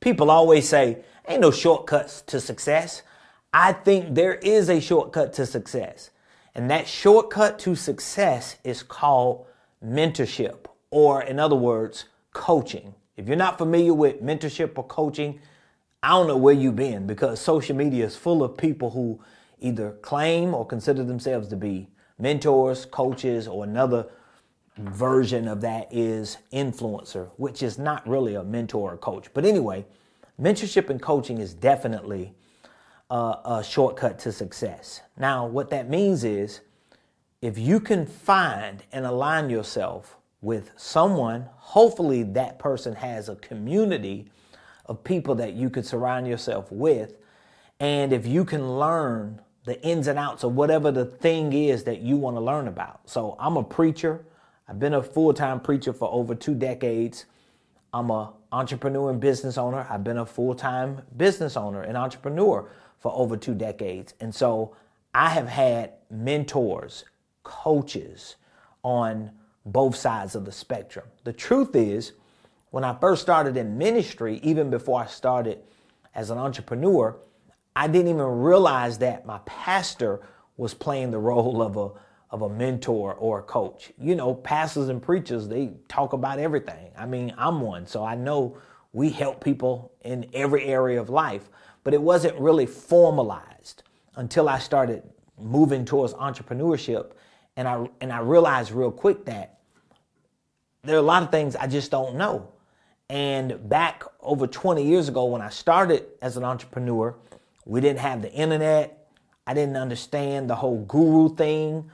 People always say, ain't no shortcuts to success. I think there is a shortcut to success. And that shortcut to success is called mentorship, or in other words, coaching. If you're not familiar with mentorship or coaching, I don't know where you've been, because social media is full of people who either claim or consider themselves to be mentors, coaches, or another version of that is influencer, which is not really a mentor or coach. But anyway, mentorship and coaching is definitely a shortcut to success. Now, what that means is if you can find and align yourself with someone, hopefully that person has a community of people that you could surround yourself with. And if you can learn the ins and outs of whatever the thing is that you want to learn about. So I'm a preacher. I've been a full-time preacher for over 2 decades. I'm an entrepreneur and business owner. I've been a full-time business owner and entrepreneur for over 2 decades. And so I have had mentors, coaches on both sides of the spectrum. The truth is, when I first started in ministry, even before I started as an entrepreneur, I didn't even realize that my pastor was playing the role of a mentor or a coach. You know, pastors and preachers, they talk about everything. I mean, I'm one, so I know we help people in every area of life, but it wasn't really formalized until I started moving towards entrepreneurship. And I realized real quick that there are a lot of things I just don't know. And back over 20 years ago, when I started as an entrepreneur, we didn't have the internet. I didn't understand the whole guru thing.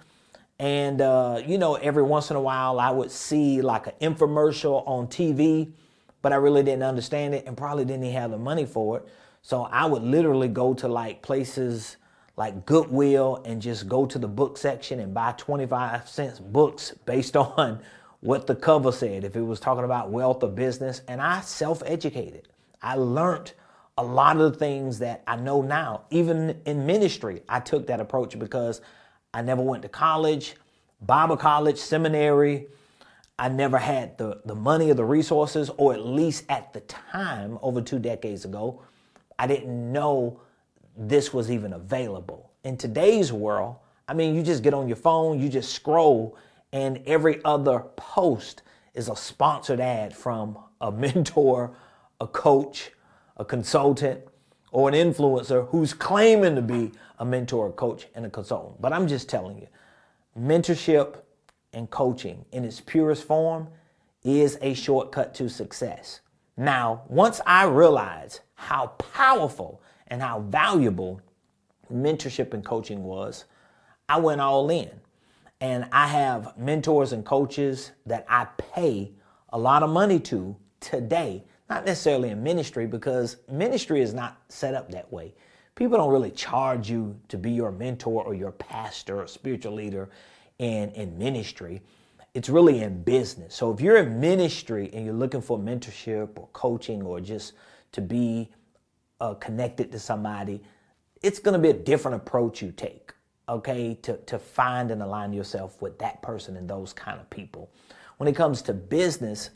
And, you know, every once in a while I would see like an infomercial on TV, but I really didn't understand it and probably didn't even have the money for it. So I would literally go to like places like Goodwill and just go to the book section and buy 25-cent books based on what the cover said, if it was talking about wealth or business. And I self-educated. I learned a lot of the things that I know now. Even in ministry, I took that approach because I never went to college, Bible college, seminary. I never had the money or the resources, or at least at the time, over 2 decades ago, I didn't know this was even available. In today's world, I mean, you just get on your phone, you just scroll, and every other post is a sponsored ad from a mentor, a coach, a consultant, or an influencer who's claiming to be a mentor, a coach, and a consultant. But I'm just telling you, mentorship and coaching in its purest form is a shortcut to success. Now, once I realized how powerful and how valuable mentorship and coaching was, I went all in. And I have mentors and coaches that I pay a lot of money to today. Not necessarily in ministry, because ministry is not set up that way. People don't really charge you to be your mentor or your pastor or spiritual leader in ministry. It's really in business. So if you're in ministry and you're looking for mentorship or coaching or just to be connected to somebody, it's going to be a different approach you take, okay, to find and align yourself with that person and those kind of people. When it comes to business,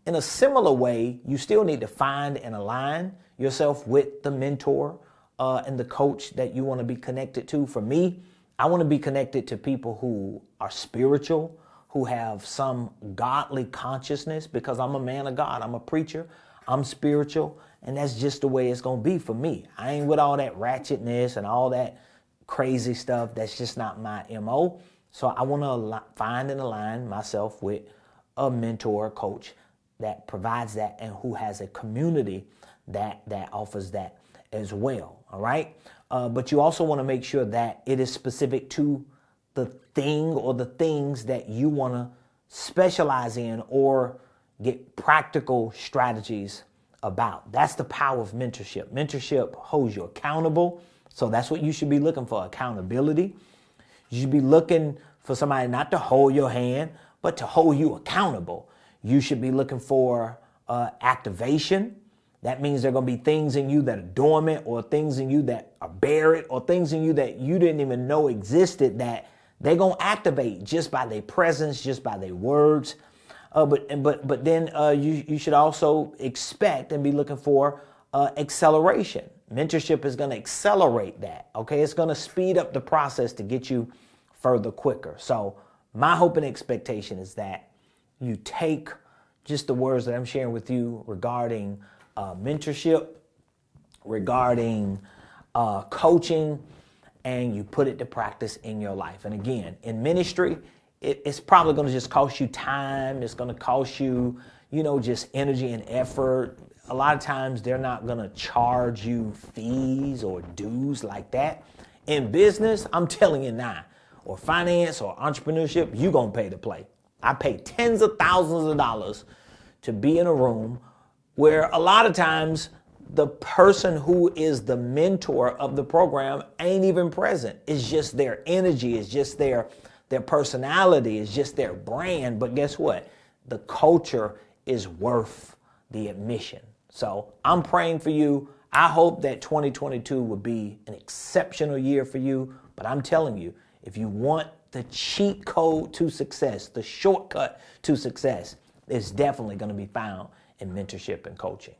in a similar way, you still need to find and align yourself with the mentor and the coach that you want to be connected to. For me, I want to be connected to people who are spiritual, who have some godly consciousness, because I'm a man of God. I'm a preacher. I'm spiritual, and that's just the way it's going to be for me. I ain't with all that ratchetness and all that crazy stuff. That's just not my MO. So I want to find and align myself with a mentor, coach that provides that and who has a community that offers that as well. All right. But you also want to make sure that it is specific to the thing or the things that you want to specialize in or get practical strategies about. That's the power of mentorship. Mentorship holds you accountable. So that's what you should be looking for, accountability. You should be looking for somebody not to hold your hand, but to hold you accountable. You should be looking for activation. That means there are going to be things in you that are dormant, or things in you that are buried, or things in you that you didn't even know existed that they're going to activate just by their presence, just by their words. But then you should also expect and be looking for acceleration. Mentorship is going to accelerate that, okay? It's going to speed up the process to get you further quicker. So my hope and expectation is that you take just the words that I'm sharing with you regarding mentorship, regarding coaching, and you put it to practice in your life. And again, in ministry, it's probably going to just cost you time. It's going to cost you, just energy and effort. A lot of times they're not going to charge you fees or dues like that. In business, I'm telling you now, or finance or entrepreneurship, you're going to pay to play. I pay tens of thousands of dollars to be in a room where a lot of times the person who is the mentor of the program ain't even present. It's just their energy. It's just their personality. It's just their brand. But guess what? The culture is worth the admission. So I'm praying for you. I hope that 2022 will be an exceptional year for you. But I'm telling you, if you want the cheat code to success, the shortcut to success, it's definitely going to be found in mentorship and coaching.